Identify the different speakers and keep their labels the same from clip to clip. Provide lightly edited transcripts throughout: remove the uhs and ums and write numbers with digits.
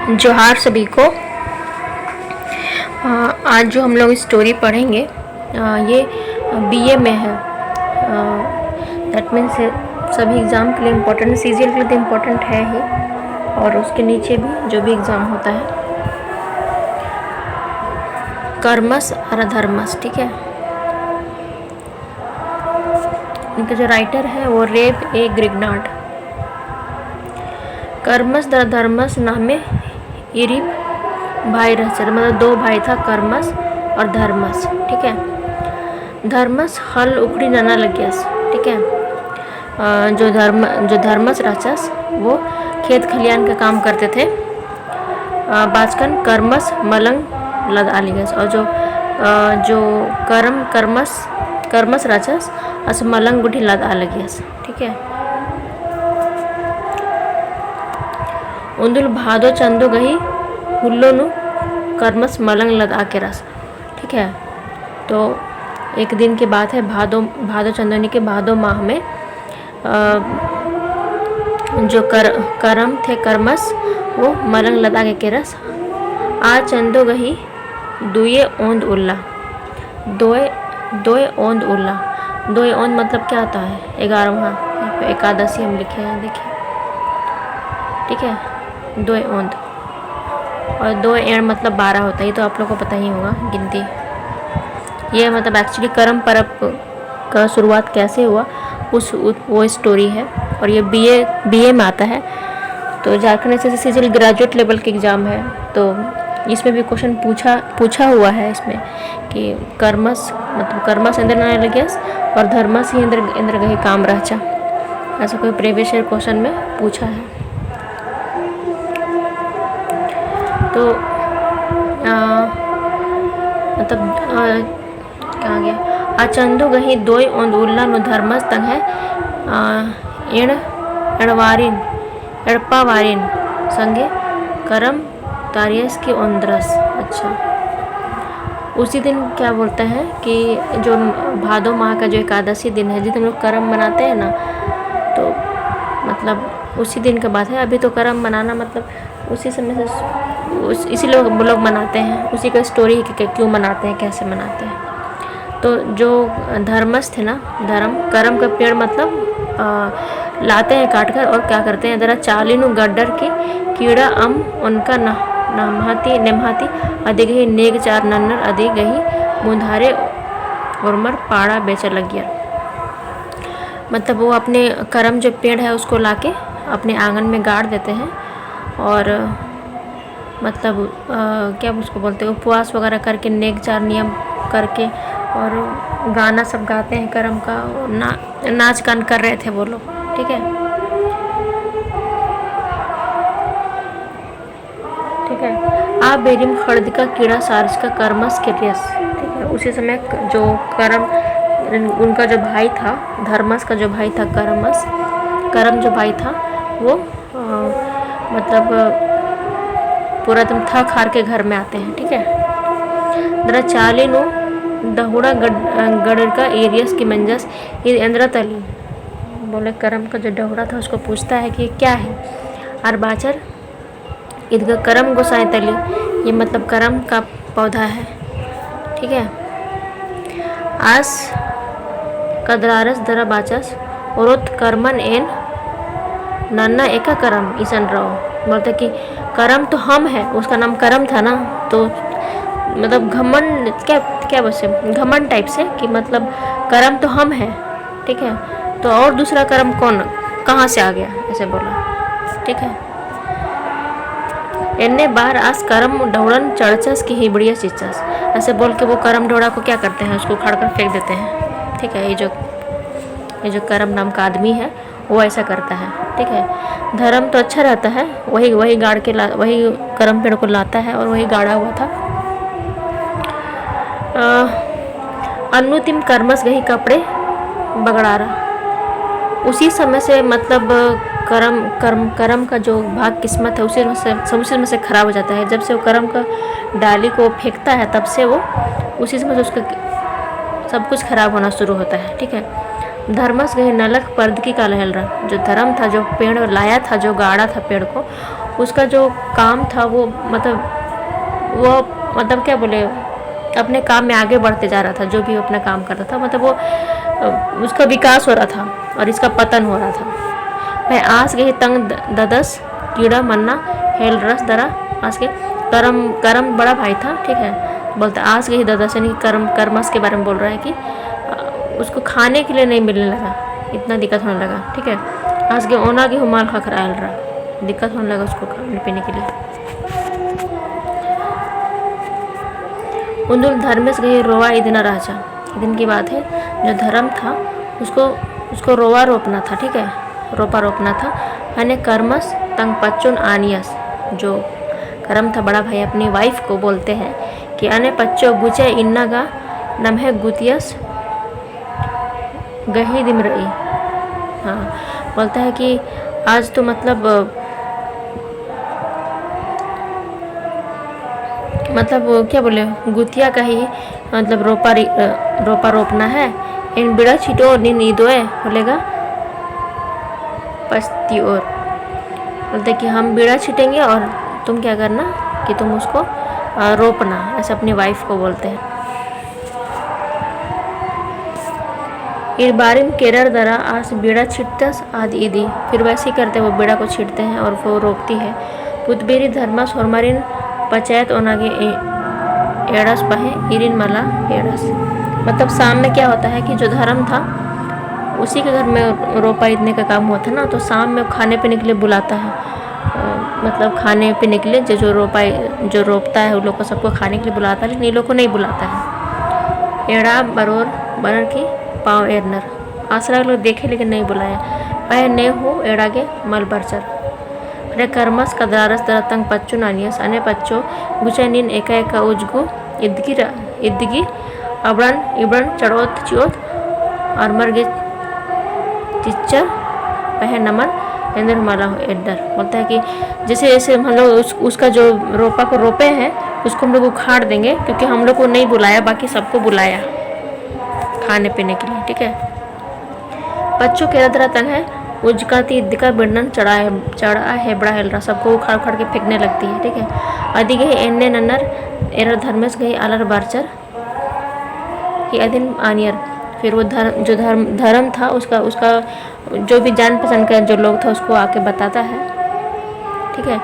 Speaker 1: जोहार सभी को। आज जो हम लोग स्टोरी पढ़ेंगे ये बीए में है। दैट मीन्स सभी एग्ज़ाम के लिए इम्पोर्टेंट, सीजीएल के लिए तो इम्पोर्टेंट है ही, और उसके नीचे भी जो भी एग्ज़ाम होता है। कर्मस और अधर्मस, ठीक है। इनका जो राइटर है वो रेब ए ग्रिग्नार्ड। कर्मस द धर्मस नामे इरिप भाई रहते, मतलब दो भाई था, कर्मस और धर्मस, ठीक है। धर्मस हल उखड़ी नना लग्यास, ठीक है। जो धर्मस राक्षस वो खेत खलियान का काम करते थे। बाचकन कर्मस मलंग लद आलिगस, और जो कर्मस राक्षस अस मलंग गुठी लद आलिगस, ठीक है। उंदुल भादो चंदो गही हुल्लोनु कर्मस मलंग लद आके रस, ठीक है। तो एक दिन की बात है, भादो चंदोनी के भादो माह में जो करम थे कर्मस, वो मलंग लद आके के रस आ चंदो गही दुए ओंद उल्ला। दोए ओंद उल्ला, दोए ओंद मतलब क्या होता है? 11वां एकादशी हम लिखे हैं, देखिए, ठीक है। दोए ओंद और दो एड़ मतलब 12 होता है, ये तो आप लोग को पता ही होगा गिनती। ये मतलब एक्चुअली करम परब का शुरुआत कैसे हुआ वो स्टोरी है, और ये बीए में आता है। तो झारखंड एसएससी ग्रेजुएट लेवल के एग्ज़ाम है, तो इसमें भी क्वेश्चन पूछा हुआ है इसमें कि कर्मस मतलब कर्मस इंद्र न लग्यास और धर्मस ही इंद्र गही काम रहचा, ऐसा कोई प्रीवियस ईयर क्वेश्चन में पूछा है। तो मतलब क्या गया, अचंदो गही दोय ओंद उल्ला नु धर्मस तंग है एड़पावारिन संगे करम तारियस की ओंद्रस। अच्छा, उसी दिन क्या बोलते हैं कि जो भादो माह का जो एकादशी दिन है, जिस दिन हम लोग करम मनाते हैं ना, तो मतलब उसी दिन का बात है। अभी तो करम मनाना मतलब उसी समय से इसी लोग मनाते हैं, उसी का स्टोरी है कि क्यों मनाते हैं, कैसे मनाते हैं। तो जो धर्मस थे ना, करम का पेड़ मतलब लाते हैं काट कर, और क्या करते हैं, जरा चालीनु गड्डर की कीड़ा उनका नेमहाती अधिक ही नेग चार नन्नर अधिक गही मुंधारे उर्मर पाड़ा बेचा लग गया। मतलब वो अपने करम जो पेड़ है उसको लाके अपने आंगन में गाड़ देते हैं, और मतलब क्या उसको बोलते हैं, उपवास वगैरह करके नेक चार नियम करके, और गाना सब गाते हैं करम का, नाच गान कर रहे थे वो लोग, ठीक है। ठीक है। आ बेरिम खर्द का कीड़ा सारस का कर्मस के रियस, ठीक है। उसी समय जो उनका जो भाई था, धर्मस का जो भाई था करम जो भाई था, वो मतलब पूरा एकदम थक हार के घर में आते हैं, ठीक है। दरा चालीनु दहुड़ा गडर का एरियस की मंजस ये इंद्रा तली बोले, करम का जो डहुड़ा था उसको पूछता है कि ये क्या है। और बाचर इधर करम गोसाई तली, ये मतलब करम का पौधा है, ठीक है। आस कदरारस दरा बाचस औरत कर्मन एन नन्ना एका करम ईसन रहो, बोलते कि करम तो हम है, उसका नाम करम था ना, तो मतलब घमंड क्या वैसे घमंड टाइप से कि मतलब करम तो हम है, ठीक है, तो और दूसरा करम कहाँ से आ गया, ऐसे बोला, ठीक है। इन्ने बार आस करम ढौड़न चढ़चस की ही बढ़िया चिचस, ऐसे बोल के वो करम ढौड़ा को क्या करते हैं, उसको उखाड़ कर फेंक देते हैं, ठीक है। ये जो करम नाम का आदमी है वो ऐसा करता है, ठीक है। धर्म तो अच्छा रहता है, वही गाड़ के वही करम पेड़ को लाता है, और वही गाड़ा हुआ था। अनुतिम कर्मस गही कपड़े बगड़ा रहा, उसी समय से मतलब करम का जो भाग किस्मत है उसी में से खराब हो जाता है। जब से वो करम का डाली को फेंकता है, तब से वो उसी समय से उसका सब कुछ खराब होना शुरू होता है, ठीक है। धर्मस गहे नलक पर्द की का लहल रहा। जो धर्म था, जो पेड़ लाया था, जो गाड़ा था पेड़ को, उसका जो काम था वो मतलब क्या बोले, अपने काम में आगे बढ़ते जा रहा था। जो भी अपना काम करता था मतलब वो उसका विकास हो रहा था और इसका पतन हो रहा था। भाई आस गए तंग ददस कीड़ा मन्ना हेल रस दरा। आस के करम बड़ा भाई था, ठीक है। बोलते आस गई ददस यानी करमस के बारे में बोल रहा है कि उसको खाने के लिए नहीं मिलने लगा, इतना दिक्कत होने लगा, ठीक है। आज के ओना की हुमाल खखराल रहा, दिक्कत होने लगा उसको खाने पीने के लिए। उन धर्मेश गई रोवा इतना राजा। दिन की बात है, जो धर्म था उसको रोवा रोपना था, ठीक है, रोपा रोपना था। हने कर्मस तंग पच्चुन आनियस, जो कर्म था बड़ा भाई अपनी वाइफ को बोलते हैं कि अने पच्चो गुचे इन्ना का नम है गुतियस गही दिम रही। हाँ, बोलता है कि आज तो मतलब क्या बोले, गुतिया का ही मतलब रोपा रोपना है। इन बिड़ा छिटो नी नीदोए बोलेगा पस्ती। और बोलते कि हम बिड़ा छिटेंगे और तुम क्या करना कि तुम उसको रोपना, ऐसे अपनी वाइफ को बोलते हैं। इस बारे में केरर दरा आज बेड़ा छिटतस आदि ईदी, फिर वैसे ही करते वो बेड़ा को छिटते हैं और वो रोकती है। पुतबेरी धर्मस होरमारिन पंचायत ओनागे एड़स पहे इरिन मला एड़स। मतलब शाम में क्या होता है कि जो धर्म था उसी के घर में रोपा इतने का काम हुआ था ना, तो शाम में खाने पीने के लिए बुलाता है। मतलब खाने पीने के लिए जो रोपता है उन लोग को सबको खाने के लिए बुलाता है, लेकिन इन लोग को नहीं बुलाता है। एड़ा बरोर बनर की पाँव एरनर, आसरा लोग देखे लेकिन नहीं बुलाया। पह ने हो एड़ा के मल बरचर अरे कर्मस कदरारस दरतंग पच्चू नानियस अने पच्चो गुचे नीन एका उजगु इद्दगी इबड़न चढ़ोत चियोत और मर गे चिच्चर पह नमन इंद्र माला एडर। बोलता है कि जैसे जैसे हम लोग उसका जो रोपा को रोपे हैं उसको हम लोग उखाड़ देंगे, क्योंकि हम लोग को नहीं बुलाया, बाकी सबको बुलाया खाने पीने के लिए, ठीक है। बच्चों के रदरा तंग है उजकाती इद्दिका बिड़न चढ़ा है बड़ा हेल रहा, सबको उखाड़ उखाड़ के फेंकने लगती है, ठीक है। अधि गई एन्ने नन्नर एरर धर्मेश गई अलर बारचर कि अधीन आनियर। फिर वो धर्म था उसका जो भी जान पहचान का जो लोग था उसको आके बताता है, ठीक है।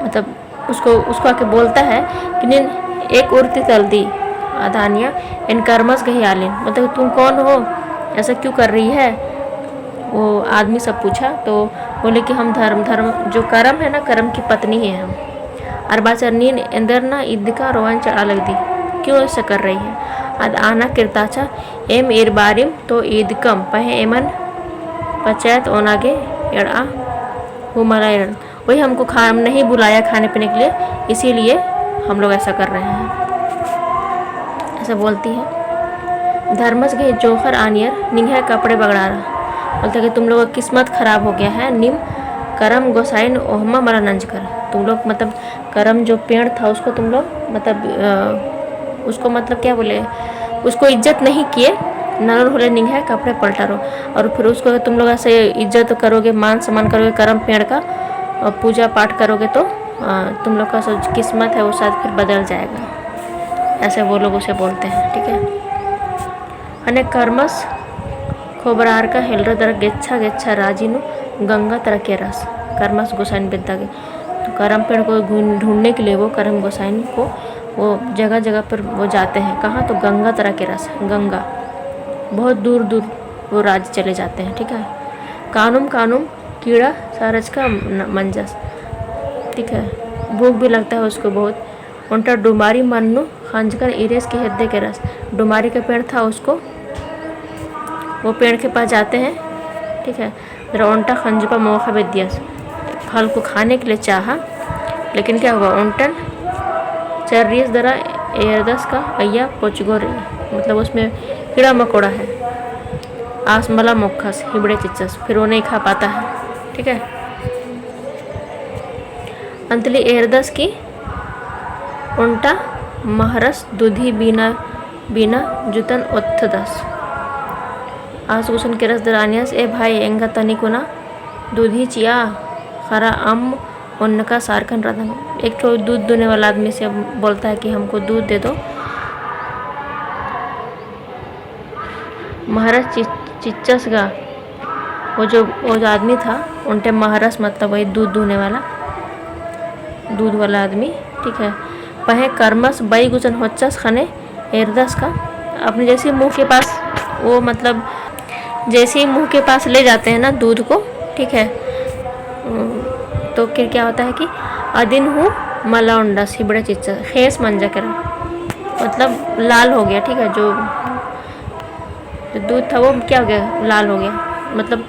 Speaker 1: मतलब उसको आके बोलता है कि निन एक उड़ती तलदी अदानिया इन कर्मस गही आलिन, मतलब तुम कौन हो, ऐसा क्यों कर रही है। वो आदमी सब पूछा तो बोले कि हम धर्म जो कर्म है ना, कर्म की पत्नी है हम। अरबाचर नीन अंदर ना ईद का रोहन चढ़ा लग दी, क्यों ऐसा कर रही है। अद आना किरताचा एम इरबारिम तो ईद कम पहे एमन पंचायत ओनागे एड़ा हुमला वही हमको नहीं बुलाया खाने पीने के लिए, इसीलिए हम लोग ऐसा कर रहे हैं, ऐसा बोलती है। धर्मस गए जोहर आनियर निंगा कपड़े बगड़ा रहा, बोलते कि तुम लोग का किस्मत खराब हो गया है। निम करम गोसाइन ओहमा मरा नंज कर, तुम लोग मतलब करम जो पेड़ था उसको तुम लोग मतलब क्या बोले, उसको इज्जत नहीं किए। नरर होले निंग है कपड़े पलटा रो, और फिर उसको तुम लोग ऐसे इज्जत करोगे, मान सम्मान करोगे करम पेड़ का, और पूजा पाठ करोगे तो तुम लोग का किस्मत है वो शायद फिर बदल जाएगा, ऐसे वो लोग उसे बोलते हैं, ठीक है। अने कर्मस खोबरार का हेलर दर गेच्छा राजीनु गंगा तरह के रस कर्मस गोसाइन बिद्दा के। तो करम पेड़ को ढूंढने के लिए वो करम गोसाइन को वो जगह जगह पर वो जाते हैं, कहाँ, तो गंगा तरह के रस, गंगा बहुत दूर दूर वो राज्य चले जाते हैं, ठीक है। कानुम कीड़ा सारज का मंजस, ठीक है, भूख भी लगता है उसको बहुत। उनका डुमारी मन्नू खंजकर इरेस के हृदय के रस, डुमारी का पेड़ था, उसको वो पेड़ के पास जाते हैं, ठीक है। उनटा खंजपा मौका विद्यास, फल को खाने के लिए चाहा, लेकिन क्या हुआ, उनटन चर्रियस दरा एरदस का अय्या पोचगो रही, मतलब उसमें कीड़ा मकोड़ा है। आसमला मोखस हिबड़े चिच्चस, फिर वो नहीं खा पाता है, ठीक है। अंतली एरदस की उनटा महरस दूधी बिना जुतन उत्थदस, आज गुसन के रस दरानियस ए भाई एंगा तनिकुना दूधी चिया खरा अम उनका सारकन रधन। एक तो दूध दुहने वाला आदमी से बोलता है कि हमको दूध दे दो। महाराज चिच्चस का वो जो आदमी था उनटे महाराज मतलब वही दूध दुहने वाला, दूध वाला आदमी, ठीक है। पहे कर्मस बई गुजन होच्चस खने एरदस का, अपने जैसे मुंह के पास वो मतलब जैसे ही मुंह के पास ले जाते हैं ना दूध को, ठीक है, तो फिर क्या होता है कि अदिन हूँ मला उंडा सिबड़े चिच्चा खेस मंजा करा, मतलब लाल हो गया, ठीक है। जो दूध था वो क्या हो गया, लाल हो गया, मतलब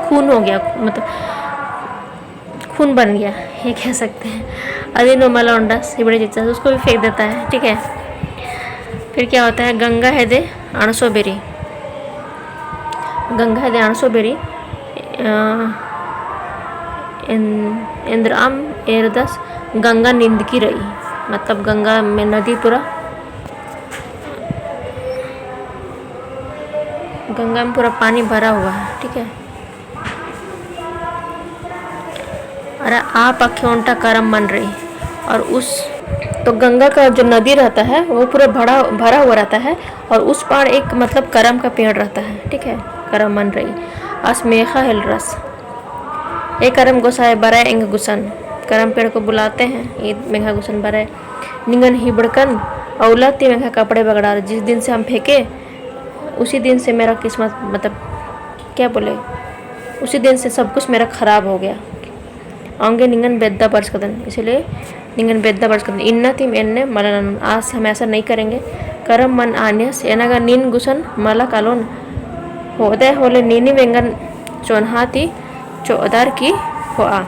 Speaker 1: खून हो गया, मतलब खून बन गया, ये कह सकते हैं। अदिन हूँ मला उंडा सिबड़े चिच्चा, उसको भी फेंक देता है, ठीक है। फिर क्या होता है, गंगा है दे अणसो बेरी, गंगा है दे अणसो बेरी इंद्राम एरदस गंगा नींद की रही, मतलब गंगा में नदी पूरा, गंगा में पूरा पानी भरा हुआ है, ठीक है। अरे आप अख्योंटा करम बन रही, और उस तो गंगा का जो नदी रहता है वो पूरा भरा हुआ रहता है, और उस पार एक मतलब करम का पेड़ रहता है, ठीक है। करम बन रही अस्मेखा हिल रस ए करम गोसाए बराए एंग गुसन, करम पेड़ को बुलाते हैं, ये मेघा गुसन बराए निंगन हिबड़कन औलती मेघा कपड़े बगड़ा, जिस दिन से हम फेंके उसी दिन से मेरा किस्मत, मतलब क्या बोले, उसी दिन से सब कुछ मेरा ख़राब हो गया। आंगे निंगन बेद्दा बर्स कदन, इसलिए निंगन बेद्दा बर्स कदन इन्ना थी एन्ने मलन, आज हम ऐसा नहीं करेंगे। करम मन आन्यस एनागा नीन गुसन मला कालोन होदे होले नीनी वेंगन चौनहाती चौदार की हो आ,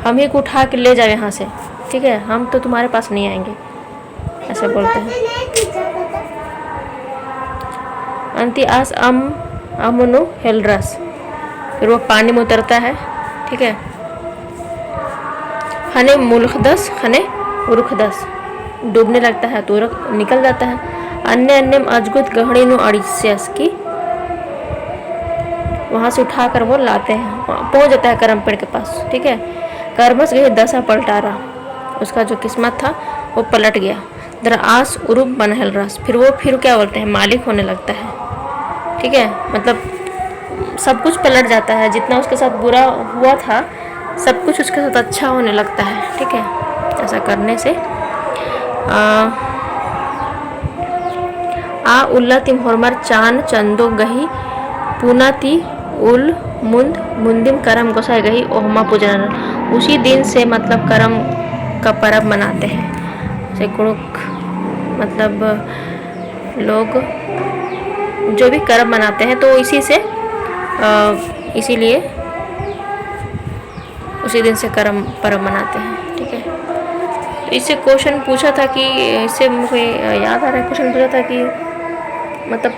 Speaker 1: हम ही को उठा के ले जाओ यहाँ से, ठीक है, हम तो तुम्हारे पास नहीं आएंगे, ऐसा बोलते हैं। अंति आस अमनु हेलरस, फिर वो पानी में उतरता है, ठीक है। खने मुल्खदस खने उरुखदस, डूबने लगता है तो निकल जाता है। अन्य अन्य अजगुत गहड़ी नु अड़िस्यस की, वहाँ से उठाकर वो लाते हैं, पहुँच जाता है करम पेड़ के पास, ठीक है। कर्मस गई दशा पलटा रहा, उसका जो किस्मत था वो पलट गया। दर आस उरुब बनहल रस, फिर वो फिर क्या बोलते हैं, मालिक होने लगता है, ठीक है। मतलब सब कुछ पलट जाता है, जितना उसके साथ बुरा हुआ था सब कुछ उसके साथ अच्छा होने लगता है, ठीक है। ऐसा करने से आ उल्ला तिम होरमर चान चंदो गही पुनाती उल मुंद मुंदिम करम गोसाई गही ओहमा पूजन, उसी दिन से मतलब करम का पर्व मनाते हैं। जैसे गुणुक मतलब लोग जो भी कर्म मनाते हैं तो इसी से इसीलिए उसी दिन से कर्म पर्व मनाते हैं, ठीक है। तो इससे क्वेश्चन पूछा था कि, इससे मुझे याद आ रहा है, क्वेश्चन पूछा था कि मतलब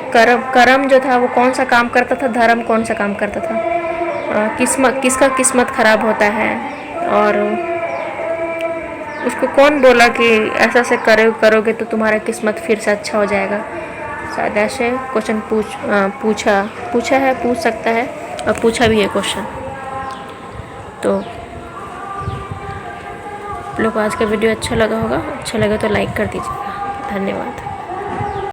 Speaker 1: कर्म जो था वो कौन सा काम करता था, धर्म कौन सा काम करता था, किसका किस्मत खराब होता है, और उसको कौन बोला कि ऐसा से करोगे तो तुम्हारा किस्मत फिर से अच्छा हो जाएगा। शायद ऐसे क्वेश्चन पूछा है, पूछ सकता है, और पूछा भी है क्वेश्चन। तो लोग आज का वीडियो अच्छा लगा होगा, अच्छा लगा तो लाइक कर दीजिएगा। धन्यवाद।